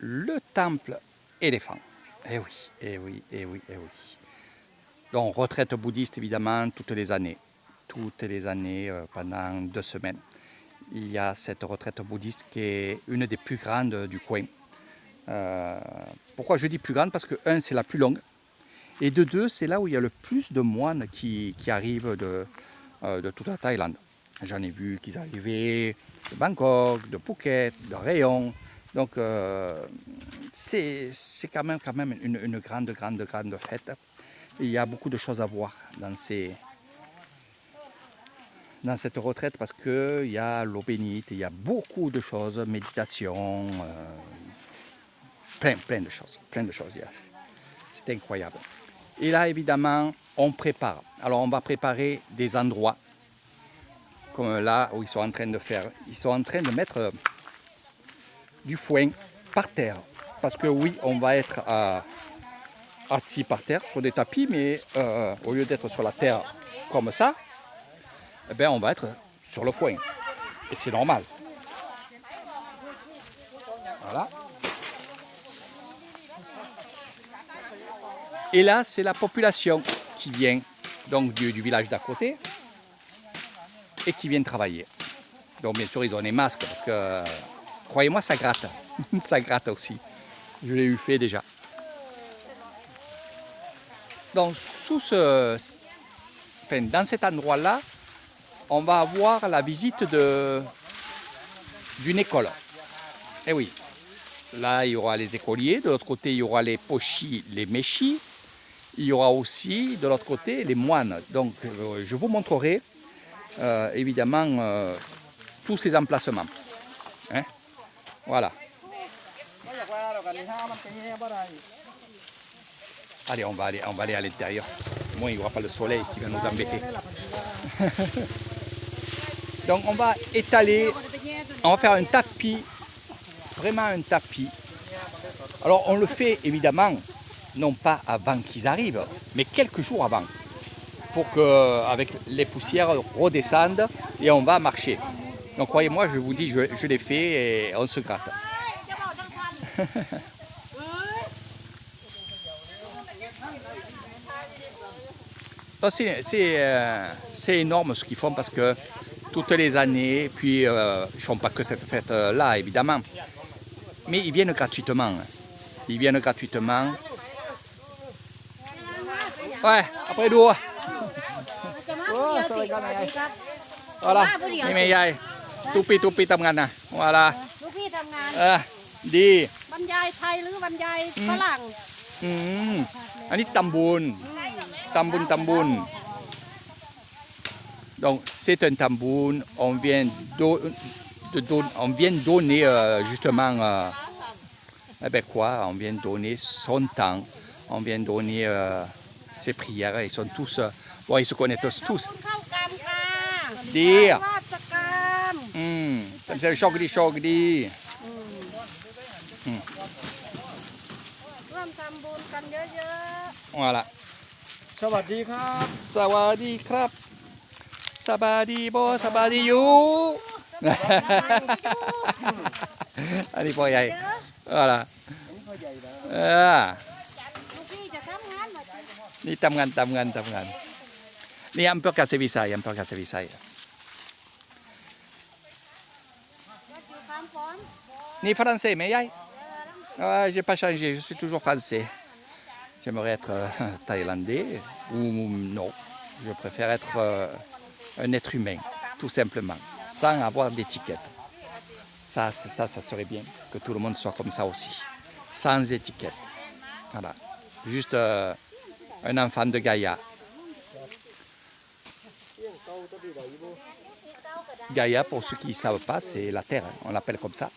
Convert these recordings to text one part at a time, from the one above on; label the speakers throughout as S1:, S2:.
S1: le temple éléphant. Eh oui, eh oui, eh oui, eh oui. Donc, retraite bouddhiste, évidemment, toutes les années. Toutes les années, pendant 2 semaines. Il y a cette retraite bouddhiste qui est une des plus grandes du coin. Pourquoi je dis plus grande? Parce que, un, c'est la plus longue. Et de deux, c'est là où il y a le plus de moines qui arrivent de toute la Thaïlande. J'en ai vu qui arrivaient de Bangkok, de Phuket, de Rayong. Donc, c'est quand même une grande fête. Et il y a beaucoup de choses à voir dans cette retraite parce qu'il y a l'eau bénite, il y a beaucoup de choses, méditation, plein de choses. C'est incroyable. Et là, évidemment, on prépare. Alors, on va préparer des endroits comme là où ils sont en train de faire. Ils sont en train de mettre du foin par terre. Parce que oui, on va être assis par terre sur des tapis, mais au lieu d'être sur la terre comme ça, eh bien, on va être sur le foin. Et c'est normal. Voilà. Et là, c'est la population qui vient donc du village d'à côté et qui vient travailler. Donc bien sûr, ils ont des masques parce que, croyez-moi, ça gratte. Ça gratte aussi. Je l'ai eu fait déjà. Donc dans cet endroit-là, on va avoir la visite d'une école. Et oui, là, il y aura les écoliers. De l'autre côté, il y aura les pochis, les méchis. Il y aura aussi, de l'autre côté, les moines. Donc, je vous montrerai, évidemment, tous ces emplacements. Hein? Voilà. Allez, on va aller à l'intérieur. Au moins, il n'y aura pas le soleil qui va nous embêter. Donc, on va étaler, on va faire un tapis, vraiment un tapis. Alors, on le fait, évidemment, non pas avant qu'ils arrivent, mais quelques jours avant, pour qu'avec les poussières redescendent et on va marcher. Donc croyez-moi, je vous dis, je l'ai fait et on se gratte. C'est énorme ce qu'ils font parce que toutes les années, puis ils ne font pas que cette fête-là, évidemment, mais ils viennent gratuitement. Ils viennent gratuitement. Ouais, après d'où? Oh, ça va quand même. Voilà,นี่แม่ยายตุปีทำงานนะ voilà
S2: ลูกพี่ทำงาน
S1: ดี
S2: บรรยายไทยหรือบรรยายฝรั่ง
S1: อันนี้ตำบุญ donc c'est un tamboun on vient donner justement eh ben quoi on vient donner son temps on vient donner ses prières ils sont tous bon ils se connaissent tous
S2: เข้ากรรมค่ะ
S1: ดี
S2: ราชการ
S1: ทำใจโชคดี
S2: ร่วมทำบุญกันเยอะ
S1: voilà
S3: สวัสดีครับ
S1: สวัสดีครับสบายดีบ่สบายดีอยู่ อันนี้พ่อใหญ่voilà
S2: ๆลูกพี่จะทำงานมาจาก
S1: นี่ทำงานนี่อำเภอกาเซวิไซ
S2: วัดอยู่คำฟ้อน
S1: นี่français mais yai j'ai pas changé je suis toujours français j'aimerais être thaïlandais ou non je préfère être un être humain tout simplement sans avoir d'étiquette ça serait bien que tout le monde soit comme ça aussi sans étiquette voilà juste un enfant de Gaïa Gaïa, pour ceux qui ne savent pas, c'est la terre, on l'appelle comme ça.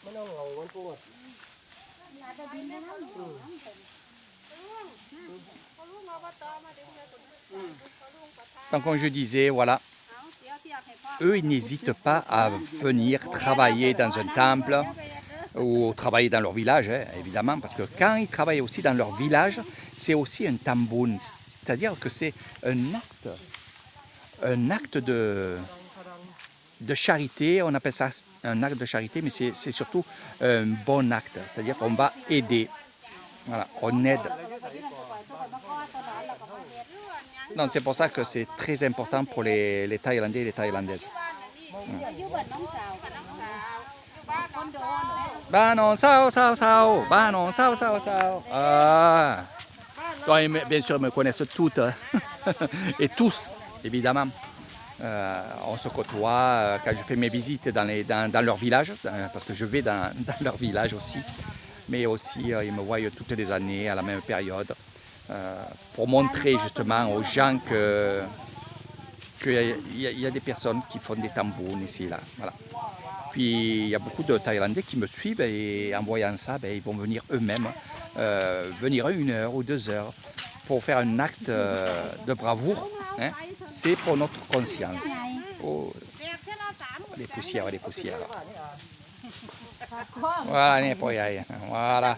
S1: Donc comme je disais, voilà, eux, ils n'hésitent pas à venir travailler dans un temple ou travailler dans leur village, hein, évidemment, parce que quand ils travaillent aussi dans leur village, c'est aussi un tamboun, c'est-à-dire que c'est un acte de charité, on appelle ça un acte de charité, mais c'est surtout un bon acte, c'est-à-dire qu'on va aider. Voilà, on aide. Donc c'est pour ça que c'est très important pour les Thaïlandais et les Thaïlandaises. Bah non, sao, sao, sao. Bah non, sao, sao, sao. Ah. Donc, bien sûr, ils me connaissent toutes et tous, évidemment. On se côtoie quand je fais mes visites dans leur village, parce que je vais dans leur village aussi. Mais aussi, ils me voient toutes les années à la même période pour montrer justement aux gens qu'il y a des personnes qui font des tambours ici et là. Voilà. Puis il y a beaucoup de Thaïlandais qui me suivent et en voyant ça, ben, ils vont venir eux-mêmes, venir 1 heure ou 2 heures pour faire un acte de bravoure. Hein. C'est pour notre conscience. Oh, les poussières, les poussières. Voilà, n'est pas y. Voilà.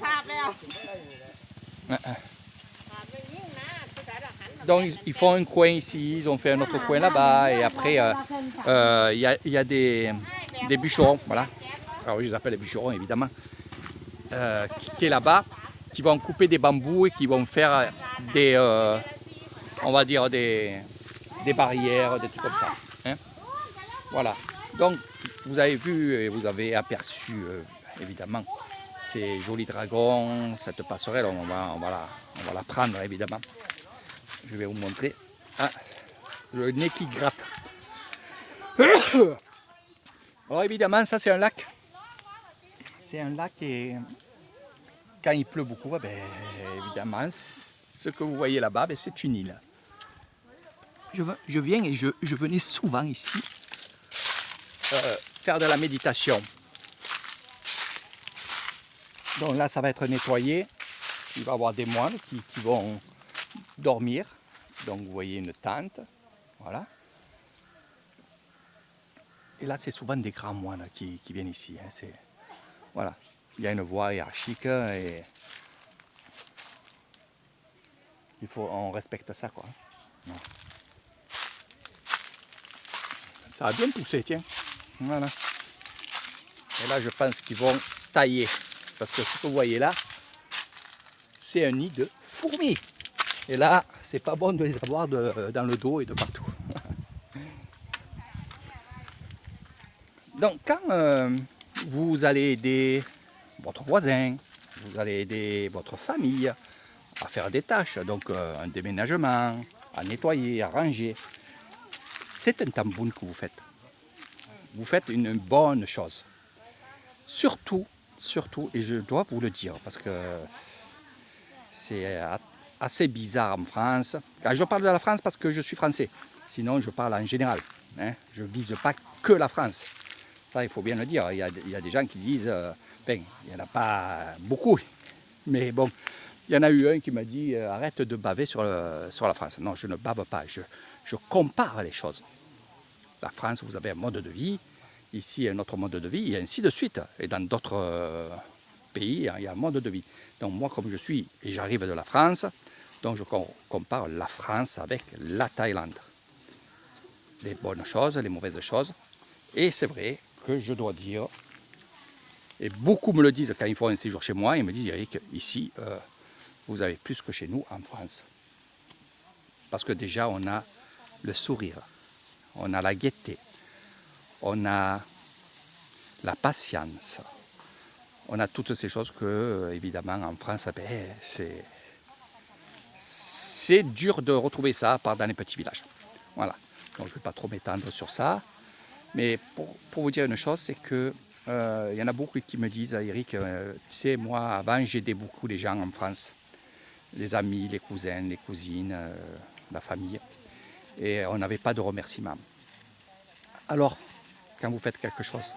S1: Donc ils font un coin ici, ils ont fait un autre coin là-bas et après il y a des bûcherons, voilà. Alors je les appelle les bûcherons évidemment, qui est là-bas, qui vont couper des bambous et qui vont faire des, on va dire des barrières, des trucs comme ça. Hein. Voilà. Donc vous avez vu et vous avez aperçu évidemment ces jolis dragons, cette passerelle, on va la prendre évidemment. Je vais vous montrer. Ah, le nez qui gratte. Alors évidemment, ça c'est un lac. C'est un lac et quand il pleut beaucoup, ben, évidemment, ce que vous voyez là-bas, ben, c'est une île. Je viens et je venais souvent ici faire de la méditation. Donc là, ça va être nettoyé. Il va y avoir des moines qui vont dormir. Donc vous voyez une tente. Voilà. Et là, c'est souvent des grands moines qui viennent ici. Hein. Voilà. Il y a une voie hiérarchique et on respecte ça, quoi. Voilà. Ça a bien poussé, tiens. Voilà. Et là, je pense qu'ils vont tailler. Parce que ce que vous voyez là, c'est un nid de fourmis. Et là, c'est pas bon de les avoir dans le dos et de partout. Donc, quand vous allez aider votre voisin, vous allez aider votre famille à faire des tâches, donc un déménagement, à nettoyer, à ranger, c'est un tambour que vous faites. Vous faites une bonne chose. Surtout, et je dois vous le dire, parce que c'est assez bizarre en France. Je parle de la France parce que je suis français. Sinon, je parle en général. Hein. Je ne vise pas que la France. Ça, il faut bien le dire. Il y a des gens qui disent, il n'y en a pas beaucoup. Mais bon, il y en a eu un qui m'a dit, arrête de baver sur la France. Non, je ne bave pas. Je compare les choses. La France, vous avez un mode de vie. Ici, un autre mode de vie, et ainsi de suite. Et dans d'autres pays, il y a un mode de vie. Donc moi, comme je suis, et j'arrive de la France, donc je compare la France avec la Thaïlande. Les bonnes choses, les mauvaises choses. Et c'est vrai que je dois dire, et beaucoup me le disent quand ils font un séjour chez moi, ils me disent, Eric, ici, vous avez plus que chez nous en France. Parce que déjà, on a le sourire, on a la gaieté, on a la patience, on a toutes ces choses que, évidemment, en France, c'est dur de retrouver ça à part dans les petits villages. Voilà. Donc je ne vais pas trop m'étendre sur ça. Mais pour vous dire une chose, c'est que y en a beaucoup qui me disent, Eric, tu sais, moi, avant, j'aidais beaucoup les gens en France. Les amis, les cousins, les cousines, la famille. Et on n'avait pas de remerciements. Alors, quand vous faites quelque chose,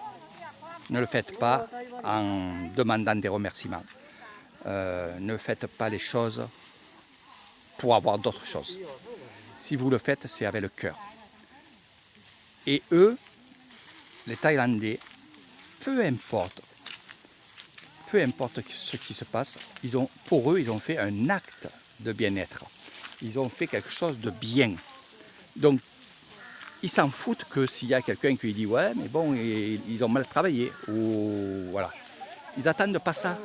S1: ne le faites pas en demandant des remerciements. Ne faites pas les choses pour avoir d'autres choses. Si vous le faites, c'est avec le cœur. Et eux, les Thaïlandais, peu importe ce qui se passe, pour eux, ils ont fait un acte de bien-être. Ils ont fait quelque chose de bien. Donc, ils s'en foutent que s'il y a quelqu'un qui lui dit ouais, mais bon, ils ont mal travaillé. Ou voilà. Ils n'attendent pas ça.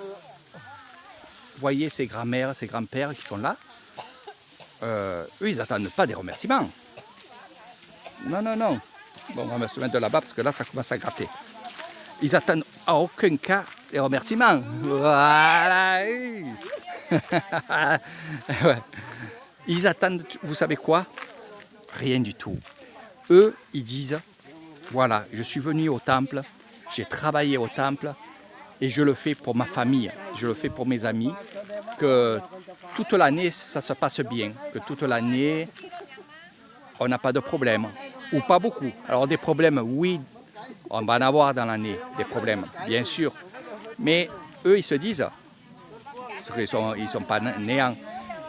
S1: Vous voyez ces grands-mères, ces grands-pères qui sont là. Eux, ils n'attendent pas des remerciements. Non, non, non. Bon, on va se mettre de là-bas parce que là, ça commence à gratter. Ils attendent à aucun cas les remerciements. Voilà. Ouais. Ils attendent, vous savez quoi? Rien du tout. Eux, ils disent, voilà, je suis venu au temple, j'ai travaillé au temple et je le fais pour ma famille, je le fais pour mes amis, que toute l'année, ça se passe bien, que toute l'année, on n'a pas de problème, ou pas beaucoup. Alors des problèmes, oui, on va en avoir dans l'année, des problèmes, bien sûr. Mais eux, ils se disent, ils sont pas néants,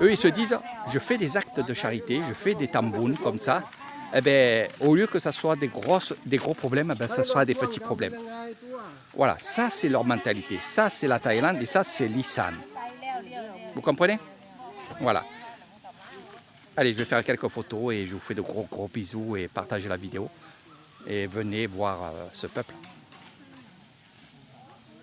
S1: eux, ils se disent, je fais des actes de charité, je fais des tambounes comme ça, eh bien, au lieu que ça soit des gros problèmes, eh bien, ça soit des petits problèmes. Voilà, ça c'est leur mentalité, ça c'est la Thaïlande et ça c'est l'Isan. Vous comprenez? Voilà. Allez, je vais faire quelques photos et je vous fais de gros bisous et partagez la vidéo. Et venez voir ce peuple.